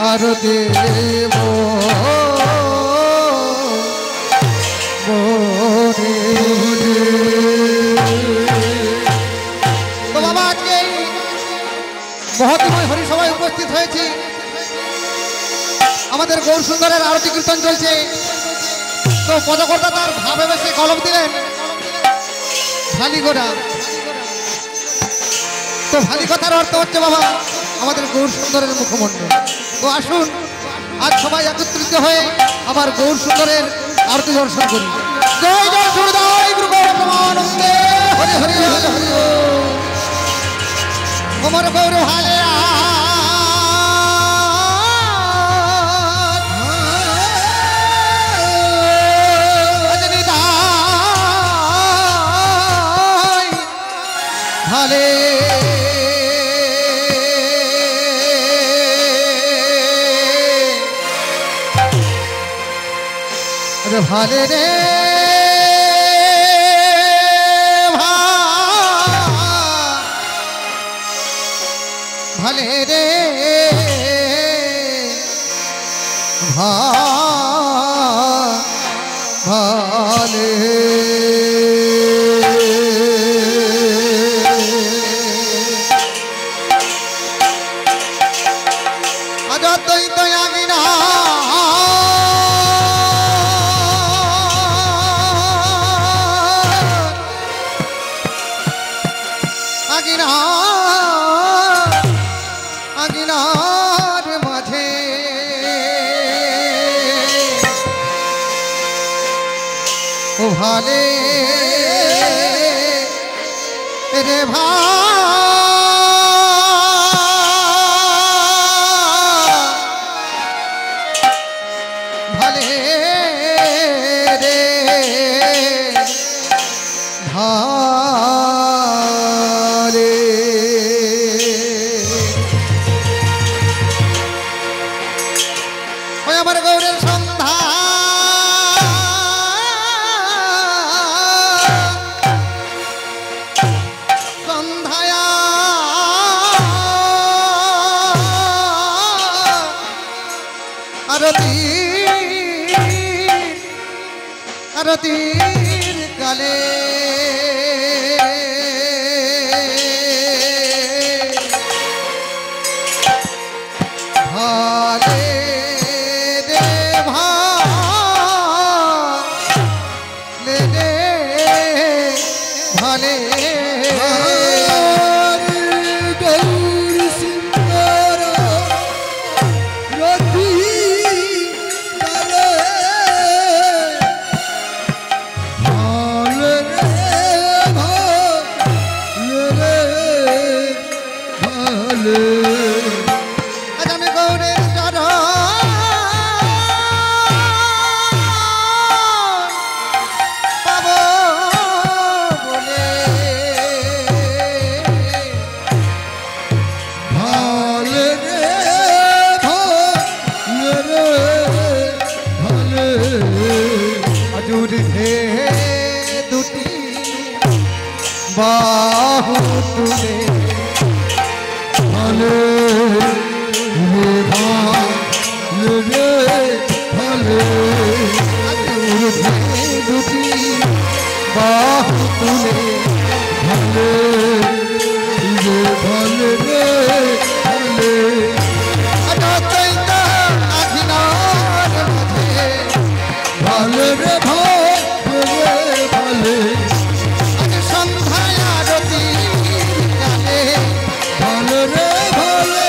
আর দেব তো বাবা আজকে মহতিময় হরিসভায় উপস্থিত হয়েছি। আমাদের গৌর সুন্দরের আরতি কীর্তন চলছে। তো পদকর্তা তার ভাবে বেশি কলম দিলেন ভালি গোড়া। তো ভালি কথার অর্থ হচ্ছে বাবা আমাদের গৌর সুন্দরের মুখমণ্ডল। তো আসুন আজ সবাই একত্রিত হয়ে আমার গৌর সুন্দরের আরতি দর্শন করি। জয় জয় সুরদায় গুরু গৌরমানন্দে হরি হরি হরি হরি ওমর গৌর ভালে ভালে ভালে রে ভালে রে ভালে আজতই তো আগিনা আগিনার মাঝে ও ভালে রে ভালে রে ভালে আমার গৌরের সন্ধ্যা সন্ধ্যায় আরতির কালে ভালে ভালে গৌর সুন্দর রতি ভালে ভালে ভালে ভালে আজ আমি গৌরের দুটি বাহু তুলে ভালে ভালে ভালে দুটি বাহু তুলে ভালে ভালে ভালে ভালে রে ভালে আজ সন্ধ্যায় আরতি গানে ভালে রে ভালে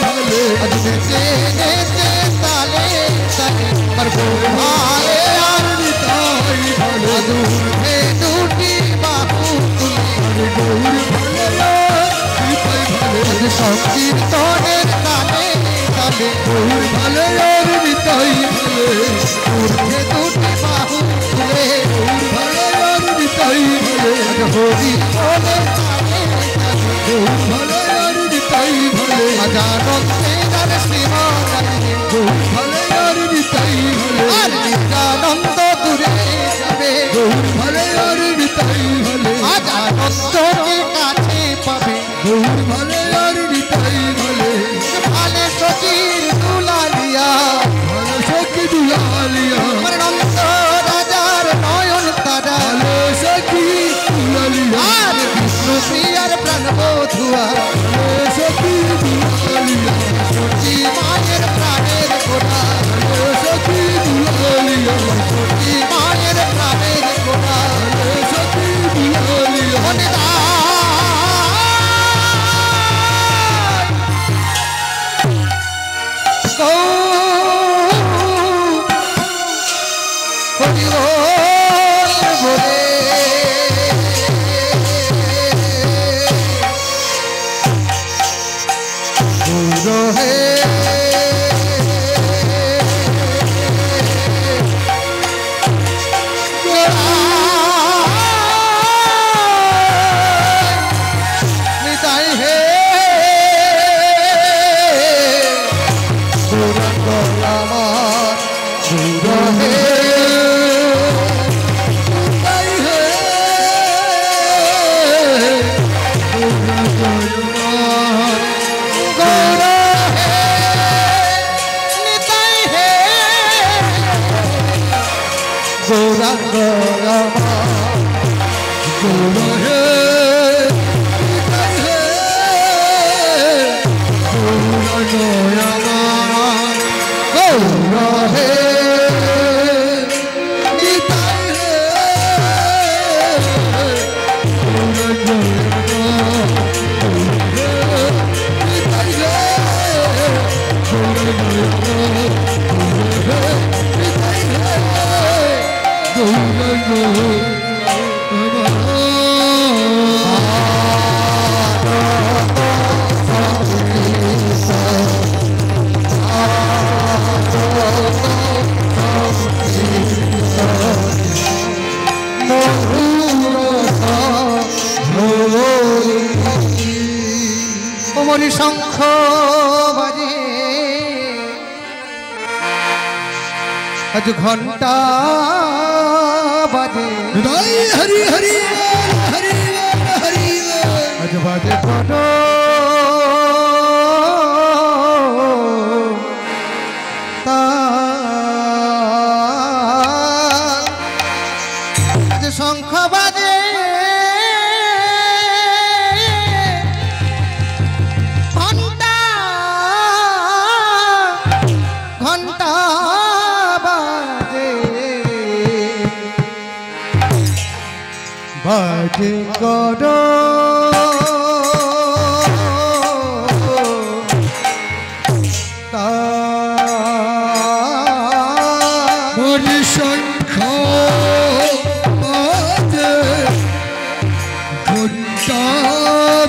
ভালে আজ নেচে নেচে তালে তালে আর ভালে আর নিতাই ভালে দুর্ধে দুটি বাহু তুলে গৌর ভালে নিতাই ভালে আজ সংকীর্তনের তালে তালে গৌর ভালে আর নিতাই ভালে দুর্ধে দুটি বাহু তুলে গৌর ভালে আর নিতাই ভালে হরি বলে তালে তালে গৌর ভালে আর নিতাই ভালে আজানন্দে আর শ্রীমানন্দে গৌর ভালে আর নিতাই ভালে আর নিত্যানন্দ দূরে যাবে গৌর ভালে আর নিতাই ভালে আজানন্দকে কাছে পাবে গৌর ভালে আর নিতাই ভালে ভালে সচির শঙ্খ বাজে আজ ঘন্টা বাজে হরি হরি হরি হরি আজ বাজে কত আজ শঙ্খ বাজে বাজে করো মরি শঙ্খ বাজে ঘন্টা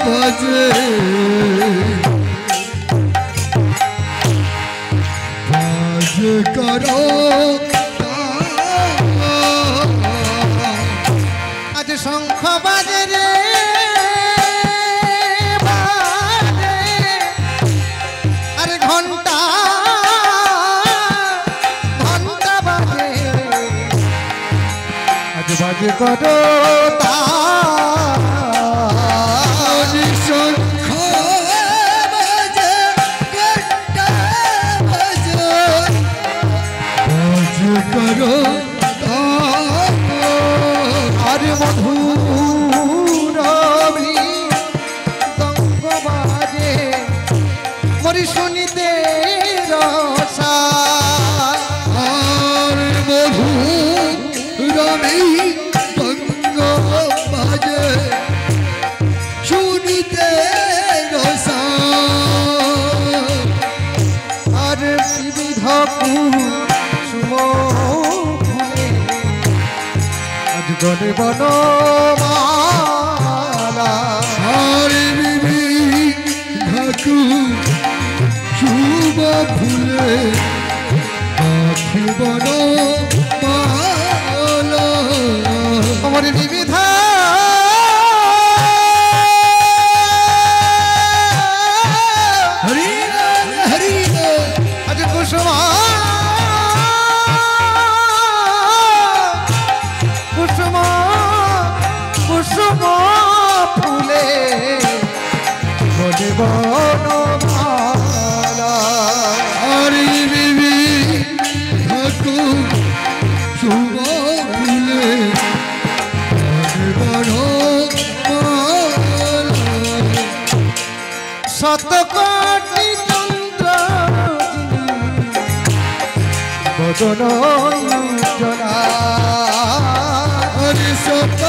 বাজে বাজে করো শঙ্খ বাজে রে বাজে আরে ঘন্টা ঘন্টা বাজে আজ বাজে কত শঙ্খ বাজে ঘন্টা বাজে বাজে করো আরে মধুর মৃদঙ্গ বাজে মরি শুনিতে রসা আর মধুর মৃদঙ্গ বাজে শুনিতে রসা আর বিবিধ কুসুম গনে বনমালা হরে বিবি ঢাকু শুভ ফুলে পাখি বনমালা আমার বিবিধা হরি হরি আজ কুসুমা কুসুম ফুলে বনে বনমালা হরি বিবি ঠাকুর শুভ ফুলে বনে বনমালা শত কোটি চন্দ্র বদন উজ্জ্বলা হরি শত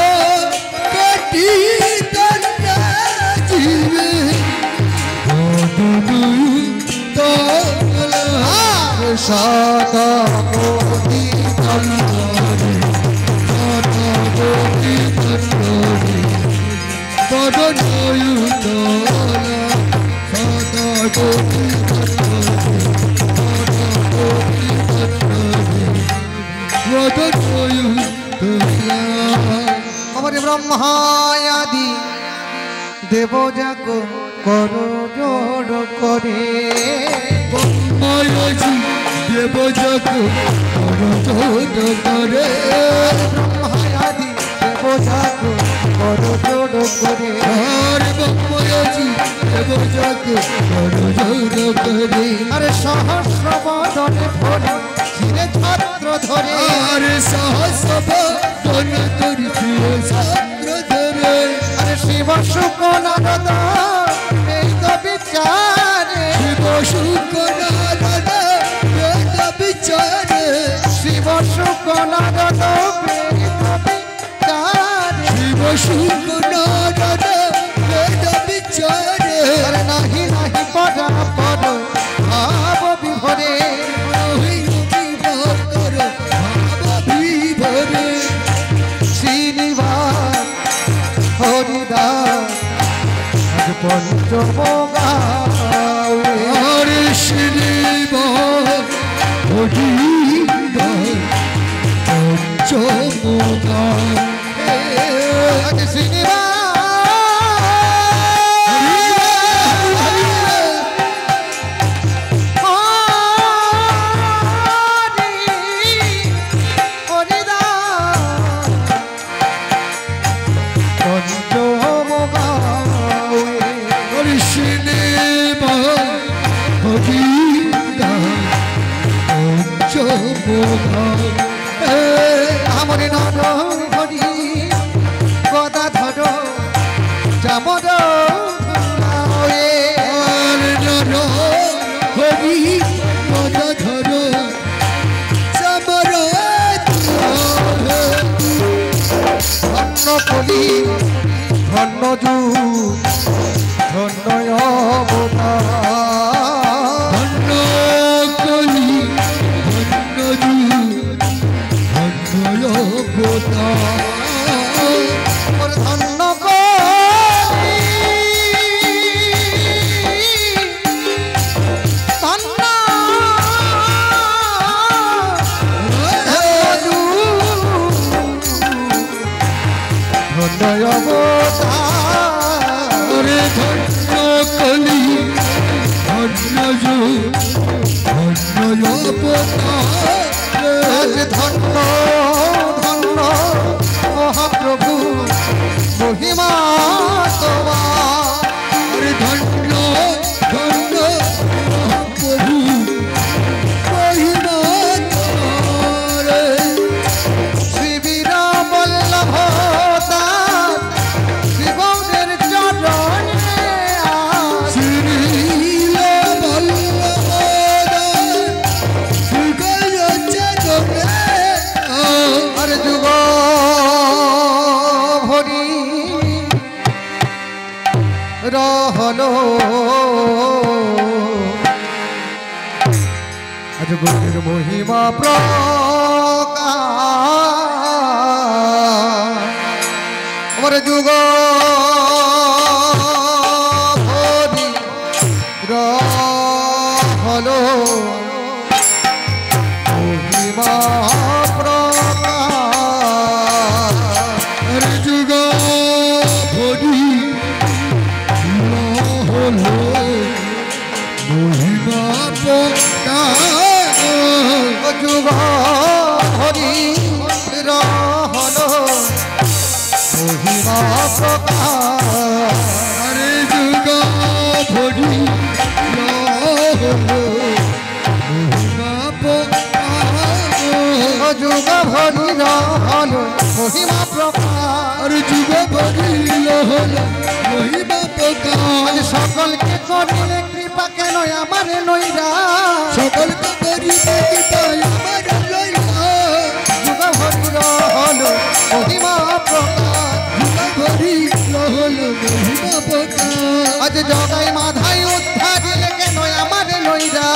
সাদা মোতি তন্দ্রে সাদা মোতি তন্দ্রে বদনয়ুতলা সাদা মোতি তন্দ্রে সাদা মোতি তন্দ্রে বদনয়ুতলা আমার ব্রহ্মায়াদি দেবযাগ কর জোড় করে ব্রহ্মায়াদি দেবযাগ কর জোড় করে ব্রহ্মায়াদি যাকে বড় জোড় করে আর বাবাজি দেব যাকে বড় জোড় করে আরে সহস্র বদনে ফোনে ছিঁড়ে ছত্র ধরে আরে সহস্র বদনে তোর ছিঁড়ে ছত্র ধরে আরে শিব শুক নারদ এই তো বিচারে শিব শুক নারদ এই তো বিচারে শিব শুক নারদ এই তো বিচারে শিব শুক নারদ এই তো বিচারে আরে নাহি নাহি পড়া পড় ভাব বিভরে নাহি বিভোর কর ভাব বিভরে শ্রীনিবাস হরিদাস আজ পঞ্চম গাঁয়ে হরে শ্রীনিবাস হরিদাস পঞ্চম গাঁয়ে আজ শ্রীনিবাস আমরে নর হরি গদা ধর চামর হরি গদা ধর চামর ধন্য কলি ধন্য যু ধন্য অবতার ধন্য কলি ধন্য যু ধন্য অবতার ওর ধন্য কলি ধন্য যু ধন্য অবতার ধন্য কলি ধন্য যু ধন্য অবতার আজ ধন্য ধন্য মহাপ্রভু মহিমা তোমার ধন্য ধন্য মহাপ্রভু মহিমা তোমার শিবির বল্লভ দাস শিবনের চরণে শ্রীল বল্লভ শ্রীকল চরণে আর যুগ ভরি রহলো আজ গুণের মহিমা প্রকাশ আমার যুগ ভরি রহলো মহিমা প্রকাশ যুগ ভরি হলো মহিমা প্রকাশ যুগ হরি রহল মহিমা প্রকাশ আরে যুগ ভরি হলো মহিমা প্রকাশ যুগ ভরি রহল মহিমা প্রকাশ আরে যুগ ভরি হলো মহিমা প্রকাশ সকলকে করিলে কৃপা কেন আমারে নইরা সকলকে করিবে কৃপা আমার লইলা যুগ ভরি রহল মহিমা প্রকাশ যুগ ভরি হলো মহিমা প্রকাশ আজ জগাই মাধাই উদ্ধারিলে কেন আমারে নইরা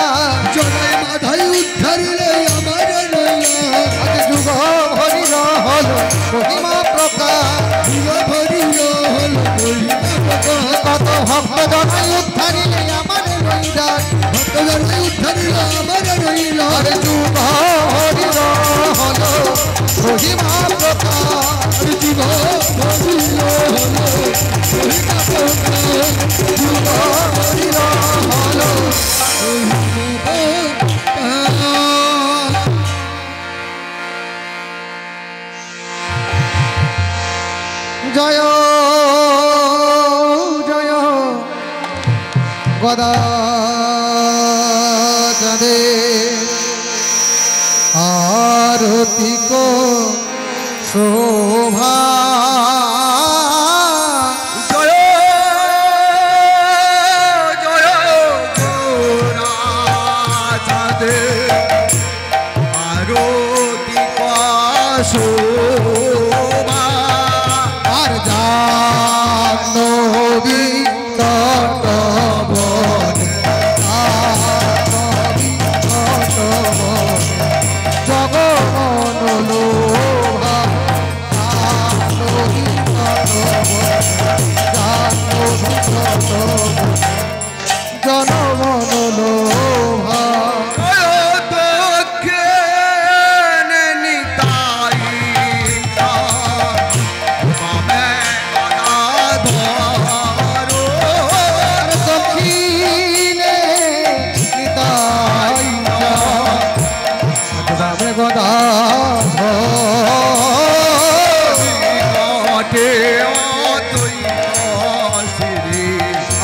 জগাই মাধাই উদ্ধারিলে আমার লইলা আজ যুগ ভরি রহল মহিমা প্রকাশ যুগ ভরি হলো মহিমা প্রকাশ কত ভক্ত জনাই উদ্ধারিলে আমার রইরা ভক্তজনাই উদ্ধারিল আমার লইলা আরে যুগ হরি রহল মহিমা প্রকাশ যুগ ভরি হলো মহিমা প্রকাশ যুগ হরি রহল মহিমা প্রকাশ গদা চাঁদে আরতি কো শোভা জয় জয় গোরা চাঁদে আরতি শোভা আর জাহ্নবী তটবনে জগমনোলোভা জাহ্নবী তটবনে জনমনোলোভা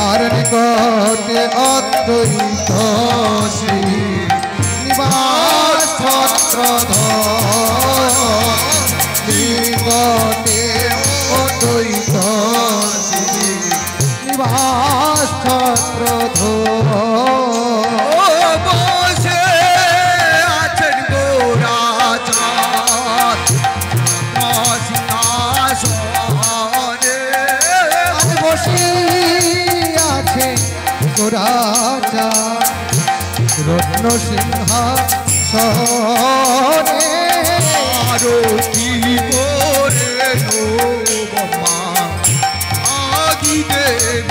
আর নিকটে অদ্বৈত শ্রী নিবাস ছত্রধর নিকটে অদ্বৈত শ্রী নিবাস ছত্রধর রাজা রত্ন সিংহাসনে আরতি করে ব্রহ্মা আদি দেব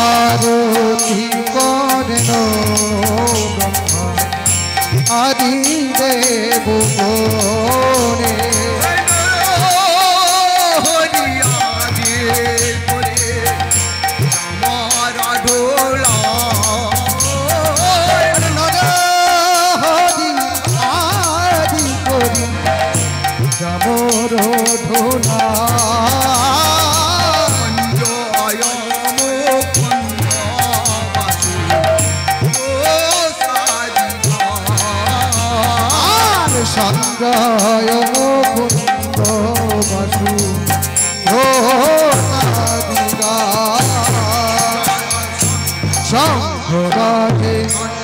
আরতি করেন ব্রহ্মা আদি দেব বনে সঞ্জয় মুকুন্দ বাসু শঙ্খ বাজে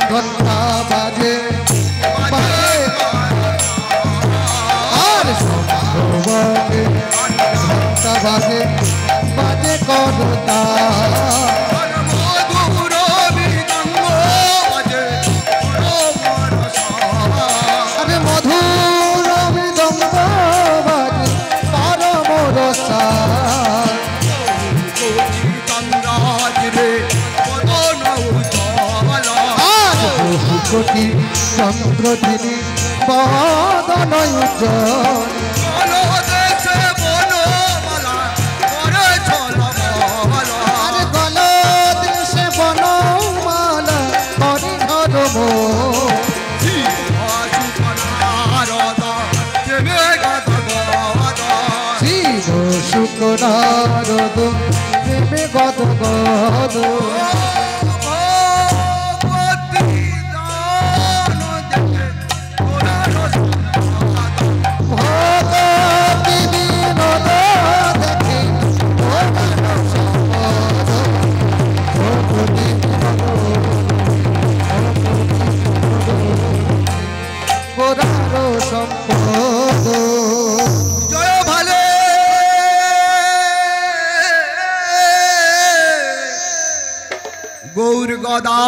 ঘণ্টা বাজে আর শঙ্খ বাজে ঘণ্টা বাজে বাজে করতা কোটি চন্দ্রদিনী বদন উজ্জ্বল আরে গল দেশে বনমালা হরিহর শিব শুক নারদ প্রেমে গদ গদ গৌর গদাধরের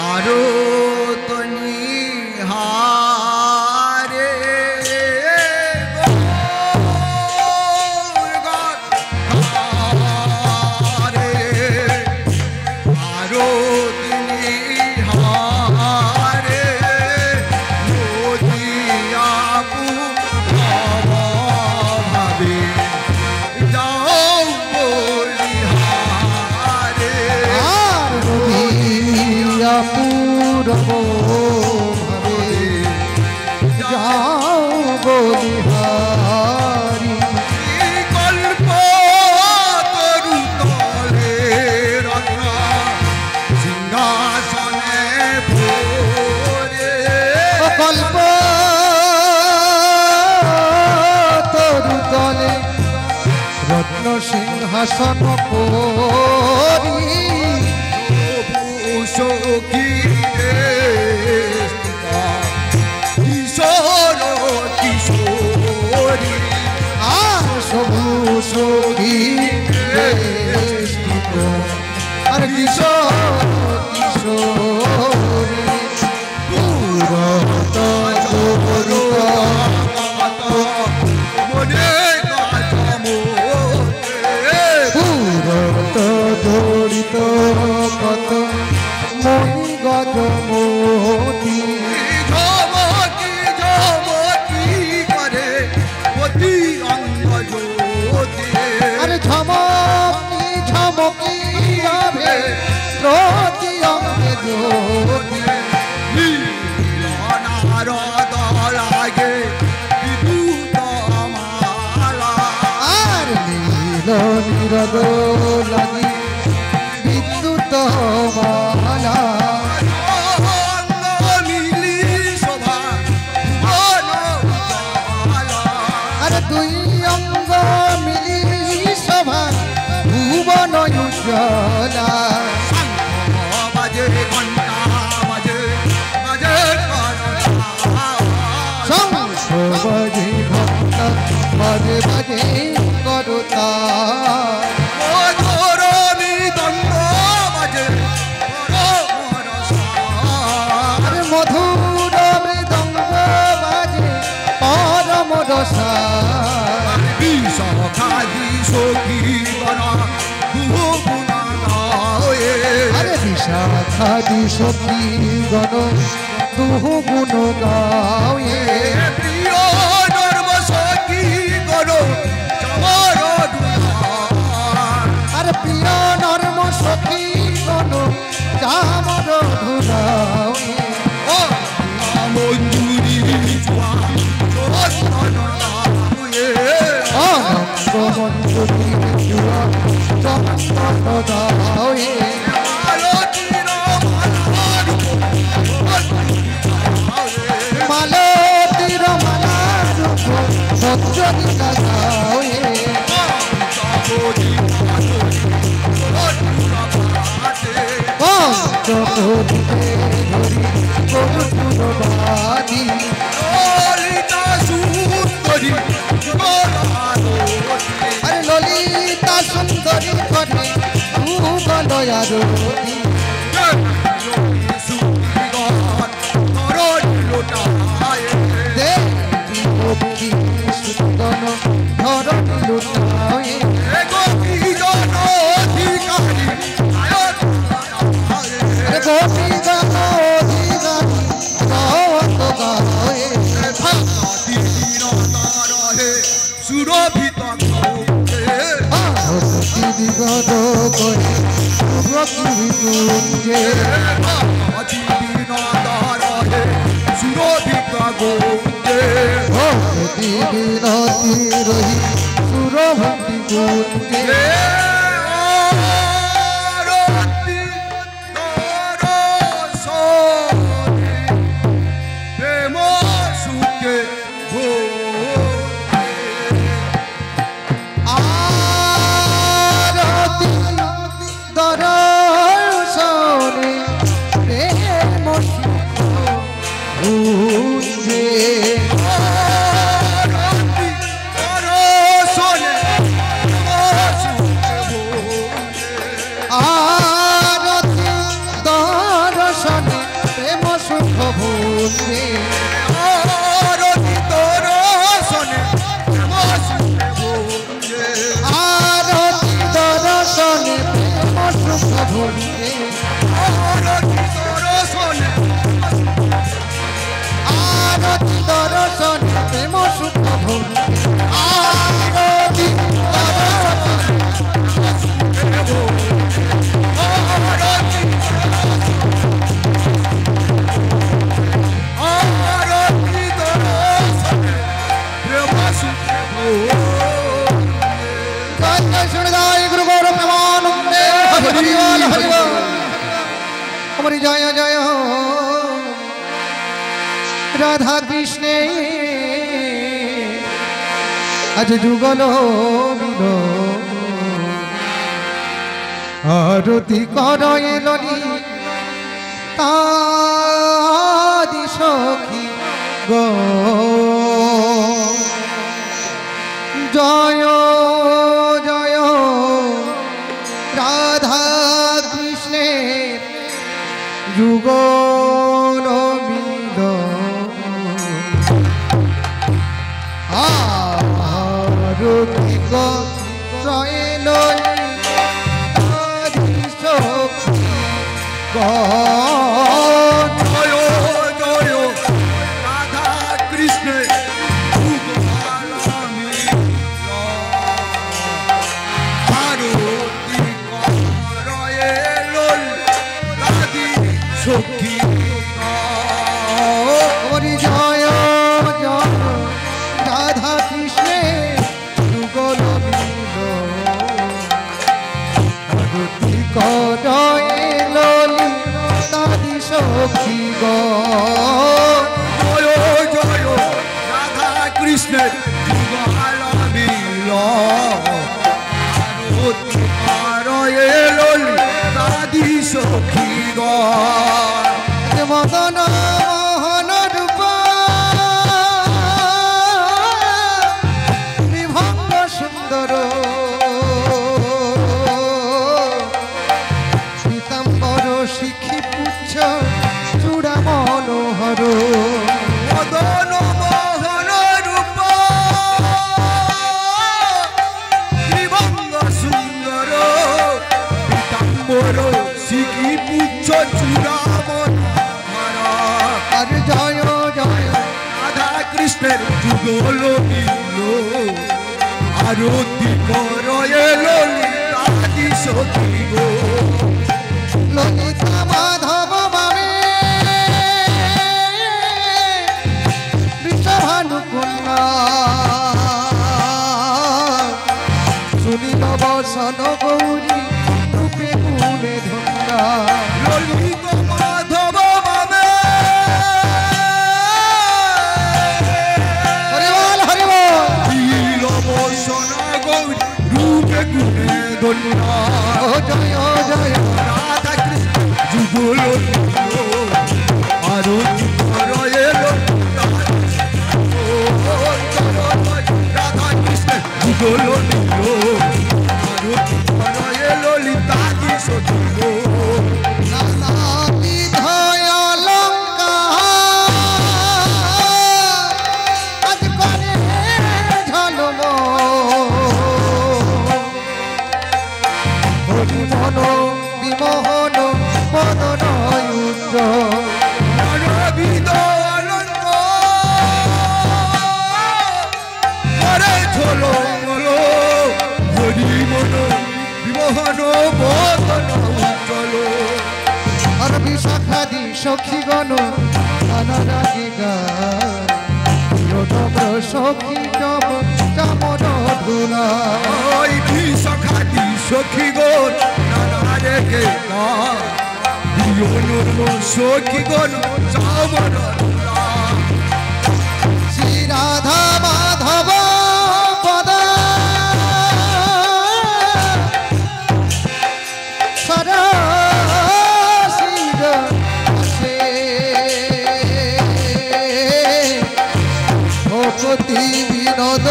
আরো তনিহারে গৌর গদাধরের আরো তনিহারে নদিয়াপু ভাবে পূর্ব ভাবে যাও বলিহারি সিংহাসন করি সখী কিশোর কিশোরী আর সবু সখী বেষ্টিত আর কিশোর কিশোরী পুরত গরিত মনে পুরত ধরিত কত মণি গজমতি করে অতি অঙ্গ জ্যোতি আরে ঝমকি ঝমকি হবে প্রতি অঙ্গে জ্যোতি নারদ লাগে বিদ্যুৎ মালা আর নীল নিরদ লাগি বিদ্যুৎ মালা মিলি শোভা ভুবন মালা আরে দুই অঙ্গ মিলি সভা ভুবন উজ্জ্বলা বাজে ঘন্টা বাজে বাজে শঙ্খ বাজে ঘণ্টা বাজে বাজে করতা আরে মধুর মৃদঙ্গ বাজে পরম রসা আরে বিশাখাদি সখী গণ দুহু গুণ গায়ে আরে প্রিয় নর্ম সখী গণ চামর ধুলায়ে অনঙ্গ মঞ্জুরি জুয়া চন্দন দায়ে মালতীর মালার সজ্জনি গায়ে পঞ্চকোটিতে ধরি কর্পূর বাদি আরে ললিতা সুন্দরী করে ভূগলয় আরতি দেবী ভক্তি সুন্দর ধরণী লুটায়ে আরে গোপী গান অধিগানী গাওয়াত গায়ে সুরভিত ভক্তি বিগত করে ভক্তি বিকুঞ্জে ভক্তি বিনতি রহি সুরভক্তি কুঞ্জে আরতি দর্শনে প্রেম সুখ কুঞ্জে আরতি দর্শনে প্রেম সুখ ভুঞ্জে আরতি দর্শনে প্রেম সুখ ভুঞ্জে আরতি দর্শনে প্রেম সুখ ভুঞ্জে আরতি हमारी जय जय राधा कृष्ण आज जुगल मिलो আরতি কর এলনি তাদি সখী গো জয় জয় রাধা কৃষ্ণের যুগল মিলন আরতি কর এলনি তাদি সখী গো জয় জয় রাধা কৃষ্ণ সখী হরি জয় জয় রাধা কৃষ্ণের যুগল মিলন আরতি কর এলনি তাদি সখী গো জয় জয় রাধা কৃষ্ণের যুগল মিলন আরতি কর এলনি তাদি সখী গো মদন মোহন রূপ বিভঙ্গ সুন্দর পীতাম্বর শিখি পুচ্ছ চূড়া মনোহর মদন মোহন রূপ বিভঙ্গ সুন্দর পীতাম্বর শিখি পুচ্ছ চূড়ামন আর জয় জয় রাধা কৃষ্ণের যুগল মিল আরতি কর এলনি সখী গো ললিতা মাধব বাবে বৃষভানু কন্যা শুনিল বসন গৌরী রূপে গুণে ধন্যা ললিত মাধব বাবে হরিবল হরিবল বসন গৌরী রূপে গুণে ধন্যা ও জয় জয় রাধা কৃষ্ণ যুগল আরতি কর রাধা কৃষ্ণ যুগল আরতি কর ললিতাদি সখী গো নানাবিধ অলঙ্কার আজ করে ঝলম হরিমন বিমোহন মদন উজ্জ্বল নানাবিধ অলঙ্কার করে ঝলমল হরি মন বিমোহন মদন উজ্জ্বল আর বিশাখাদি সখীগণ নানা রাগে গান নম্র সখী চম চামর ধুলা ওই বিশাখাদি সখী গণ নানা রেখে সখী গণ চামর শ্রী রাধা মাধব পদ সরসিজ আসে ভক্তি বিনোদ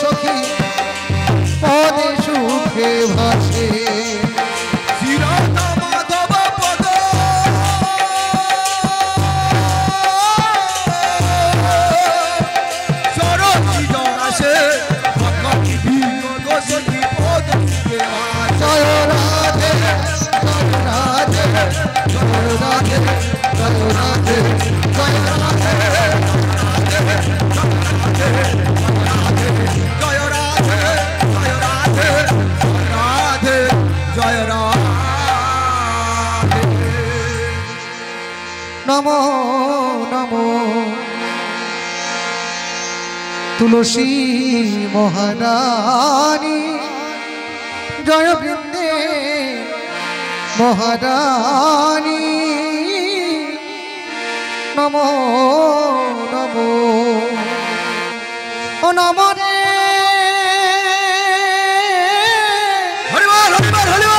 সখী পদে সুখে ভাসে শ্রীরাধা মাধব পদ সরসিজ আসে ভক্তি বিনোদ সখী পদ সুখে ভাসে। জয় রাধে জয় রাধে জয় রাধে জয় রাধে জয় রাধে জয় রাধে জয় রাধে রাধে জয় রাধে নমো নমো তুলসী মহারানী জয় বৃন্দে মহারানী নমো নমো ও নমো রে হরিবল হরিবল হরিবল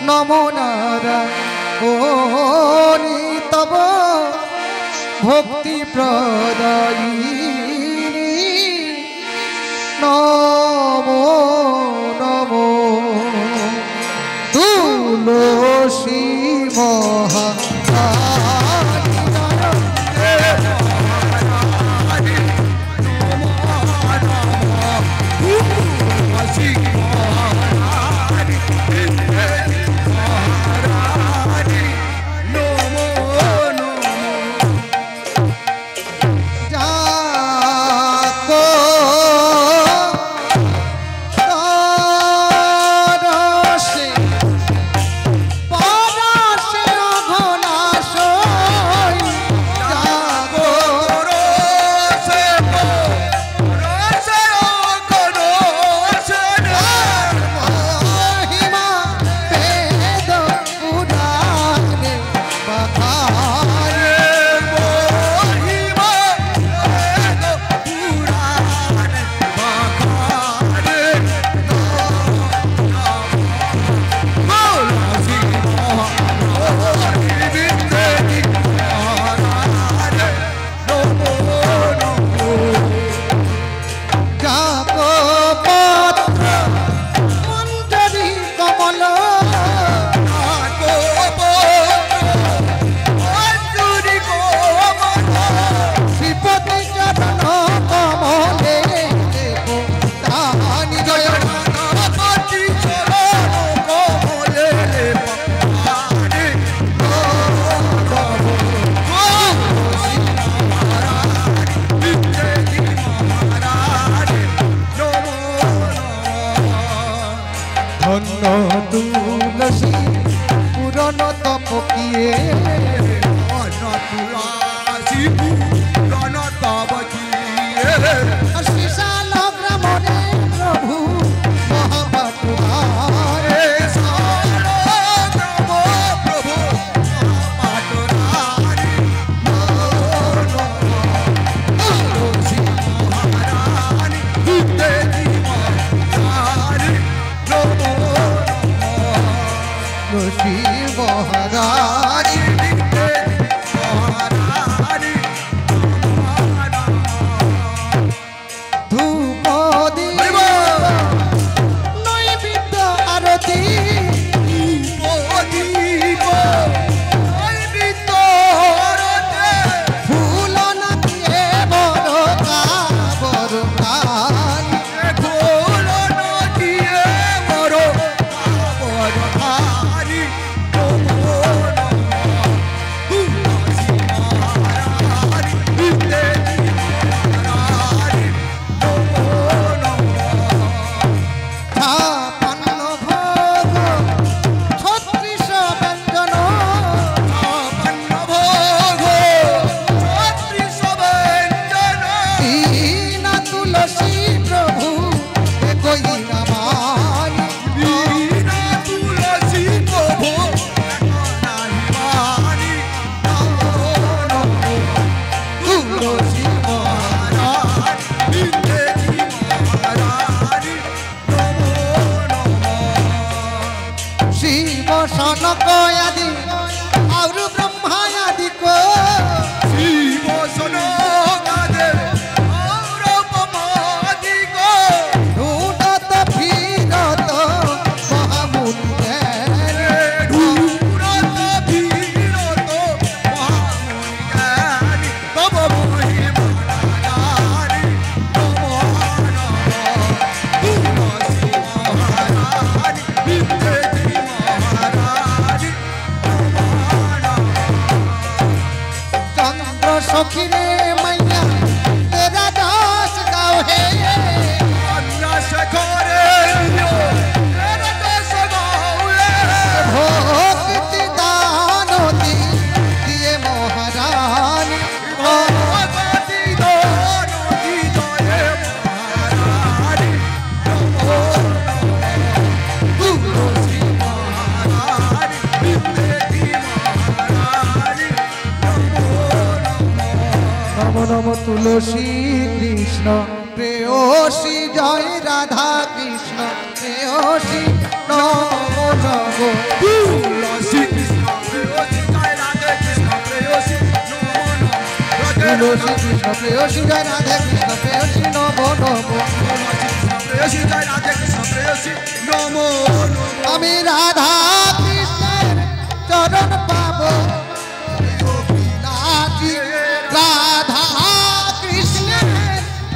নমো নারায়ণী তব ভক্তি প্রদায়িনী নমো নমো তুলসী মহা তুলসী পুরন তপকিয়ে তুলসী পুরন তপকিয়ে শিশাল গ্রামে প্রভু মহাপাটুরে প্রভু মহাপাটুরে তুলসী মহারানী দেবী মহারানী তুলসী মহারানী ধূপ দিব নৈবেদ্য আরতি ফুল নাচিয়ে বড় বড় सनक आदि और ब्रह्मा आदि को शिव सनक आदि और ब्रह्मा आदि को ढूंढत फिरत महामुनि ढूंढत फिरत महामुनि तब महिमा गारी नमो नमो तुलसी महारानी विद्या सखी रे मैया तेरा दास गाओ है भोक्ति दान दिए महारानी नम तुलसी कृष्ण प्रेयसी जय राधा कृष्ण प्रेयसी नमो नमो তুলসী কৃষ্ণ প্রেয়সী জয় রাধে কৃষ্ণ প্রেয়সী নম নম প্রেয়সী জয় রাধে কৃষ্ণ প্রেয়সী নম আমি রাধা কৃষ্ণের চরণ পাবো নাচি রাধা কৃষ্ণের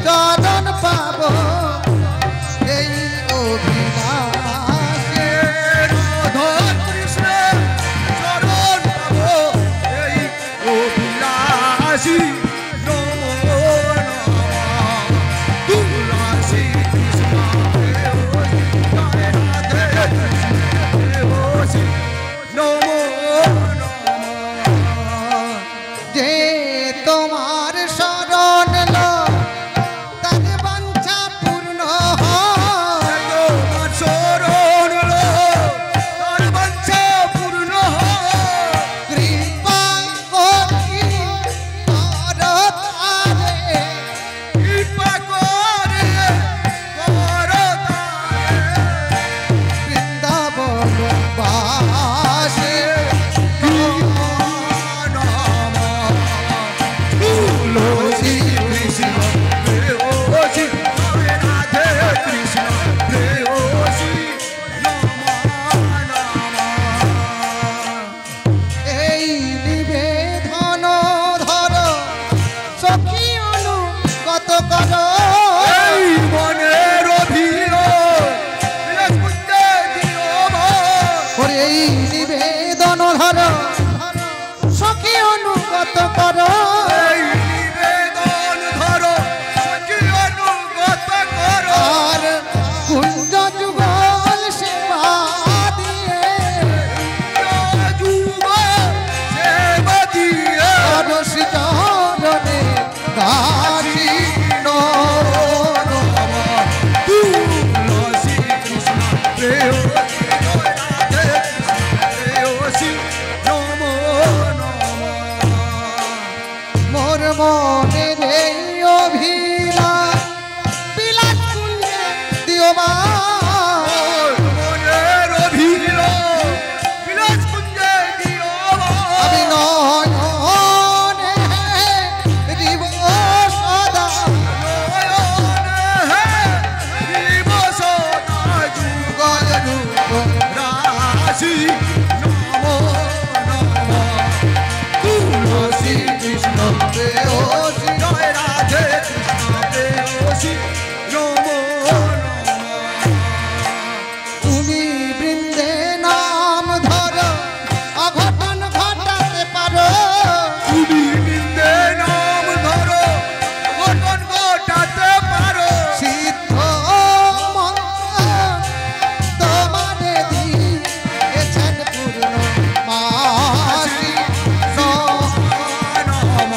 চরণ পাবো এই অভিলাষে রাধা কৃষ্ণ চরণ পাবো এই অভিলাষী নম নম তুলসী কৃষ্ণ প্রেয়সী জয় রাধে কৃষ্ণ প্রেয়সী নম নম যে তোমার শরণ লো তার বাঞ্ছা পূর্ণ হয় তোমার শরণ লো তার বাঞ্ছা পূর্ণ হয় কৃপা করি করতারে কৃপা করে করো বৃন্দাবন বাসে তুলসী কৃষ্ণ প্রেয়সী জয় রাধে কৃষ্ণ প্রেয়সী নম নম এই নিবেদন ধর সখী অনুগত কর এই মনের অভির বিরাজপুঞ্জে দিও ওরে এই নিবেদন ধর সখী অনুগত কর এই নিবেদন ধরো সখী অনুগত করো আর কুঞ্জ যুগল সেবা দিয়ে যুব সেবা দিয়ে অরসি চরণে গাছি নম তুলসী কৃষ্ণ প্রেয়সী জয় রাধে কৃষ্ণ প্রেয়সী নম নম মোর মনের এই অভিলাষ বিলাস কুঞ্জে দিও মা মনের অভির বিরাজপুঞ্জে দিও আমি নয়নে দিব সদা গল রূপ রাশি নম নম তুলসী কৃষ্ণ প্রেয়সী জয় রাধে কৃষ্ণ প্রেয়সী নম নম তুমি বৃন্দে নাম ধর অঘটন ঘটাতে পারো তুমি বৃন্দে নাম ধরো ঘটন ঘটাতে পারো সিদ্ধ মন্ত্র তোমারে দিয়েছেন পূর্ণ মাসি নম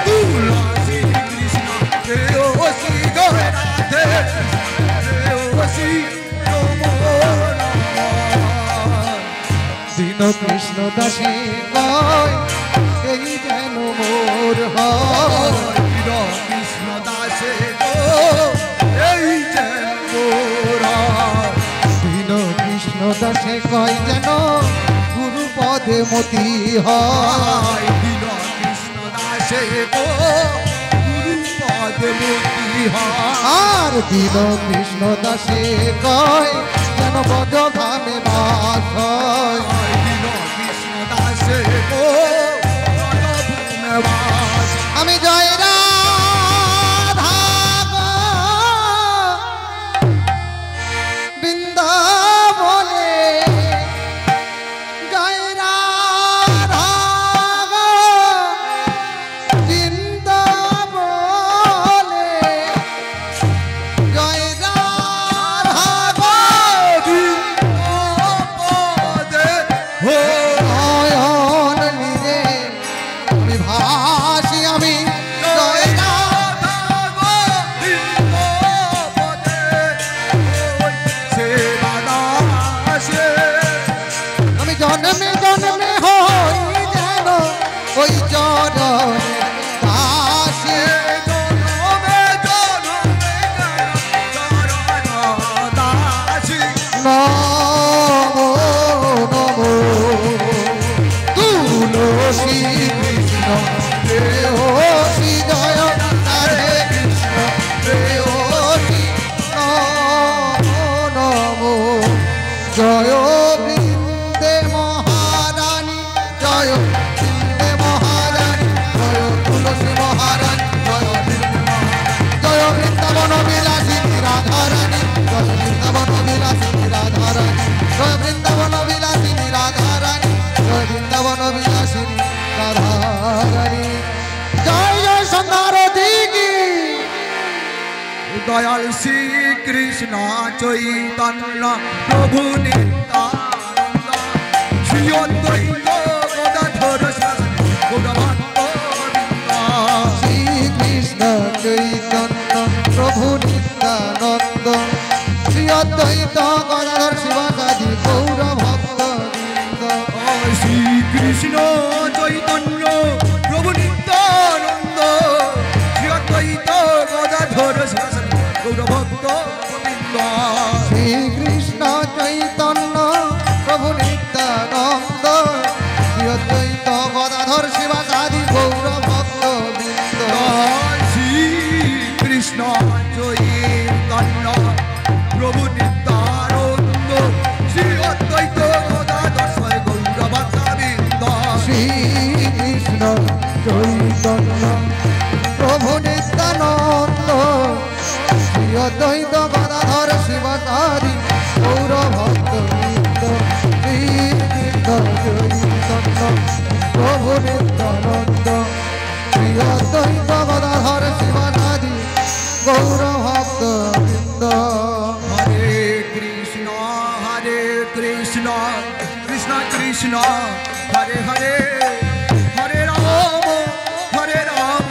তুলসী কৃষ্ণ প্রেয়সী জয় রাধে কৃষ্ণ প্রেয়সী নম দীন কৃষ্ণ দাসী কয় এই যেন মোর হয় কৃষ্ণ দাসে গো এই যে মোরা দীন কৃষ্ণ দাসে কয় যেন গুরু পদে মতি হয় দিল কৃষ্ণ দাসে গো গুরু পদ মুক্তি হয় আর দীন কৃষ্ণ দাসে কয় যেন বজ ধামে বাস হয় দিল কৃষ্ণ দাসে গো জনভূমে বাস আমি জয় রাধা গো বৃন্দাবনে জয় রাধা গো বৃন্দাবনে জয় রাধা গো বলে দয়াল শ্রী কৃষ্ণ চৈতন্য প্রভু নিত্যানন্দ শ্রী অদ্বৈত গদাধর গৌরভক্ত বৃন্দ শ্রী কৃষ্ণ চৈতন্য প্রভু নিত্যানন্দ শ্রী অদ্বৈত গদাধর শিবাসাদি গৌর ভক্ত বৃন্দ শ্রী কৃষ্ণ চৈতন্য প্রভু নিত্যানন্দ শ্রী অদ্বৈত গদাধর শিবাসাদি গৌরভক্ত বৃন্দ শ্রী কৃষ্ণ চৈতন্য প্রভু নিত্যানন্দ শ্রী অদ্বৈত গদাধর শিবাসাদি গৌর ভক্ত বৃন্দ শ্রী কৃষ্ণ চৈতন্য প্রভু নিত্যানন্দ শ্রী অদ্বৈত গদাধর গৌরভক্ত বৃন্দ শ্রী কৃষ্ণ চৈতন্য প্রভু নিত্যানন্দ শ্রী অদ্বৈত গদাধর শিবাসাদি গৌর ভক্ত বৃন্দ শ্রী কৃষ্ণ চৈতন্য প্রভু নিত্যানন্দ শ্রী অদ্বৈত গদাধর শিবাসাদি গৌর ভক্ত বৃন্দ হরে কৃষ্ণ কৃষ্ণ কৃষ্ণ হরে হরে হরে রাম রাম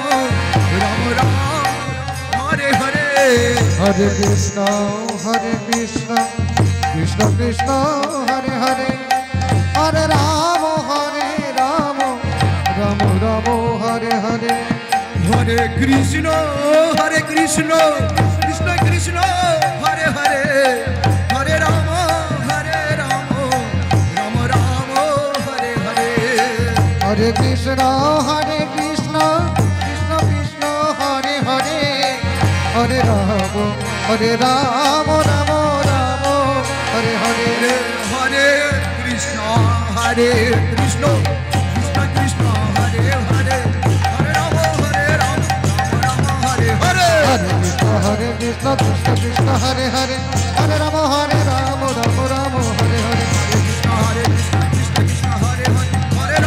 রাম হরে হরে হরে কৃষ্ণ কৃষ্ণ কৃষ্ণ হরে হরে হরে রাম রাম রাম হরে হরে হরে কৃষ্ণ কৃষ্ণ কৃষ্ণ হরে হরে হরে রাম রাম রাম হরে হরে হরে কৃষ্ণ কৃষ্ণ কৃষ্ণ হরে হরে হরে রাম রাম হরে হরে হরে কৃষ্ণ কৃষ্ণ কৃষ্ণ হরে হরে হরে রাম রাম হরে হরে হরে কৃষ্ণ কৃষ্ণ হরে হরে হরে রাম রাম হরে হরে কৃষ্ণ কৃষ্ণ হরে হরে হরে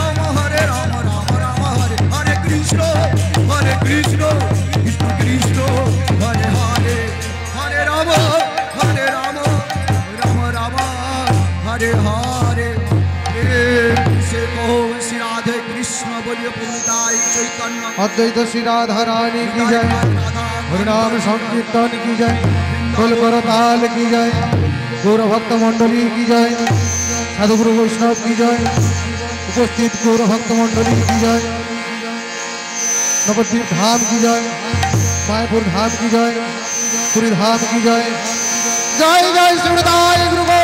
রাম রাম হরে হরে কৃষ্ণ কৃষ্ণ কৃষ্ণ হরে হরে হরে রাম রাম হরে হরে সে কहो শ্রী রাধে কৃষ্ণ বলিয়ে পূর্ণিতাই চৈতন্য अद्वैत श्री राधा रानी की जय हरिनाम संकीर्तन की जय खोल करो ताल की जय गौर भक्त मंडली की जय साधुगुरु वैष्णव की जय उपस्थित गौर भक्त मंडली की जय नवद्वीप धाम की जय मायापुर धाम की जय पुरी धाम की जय जय जय श्री गुरुदेव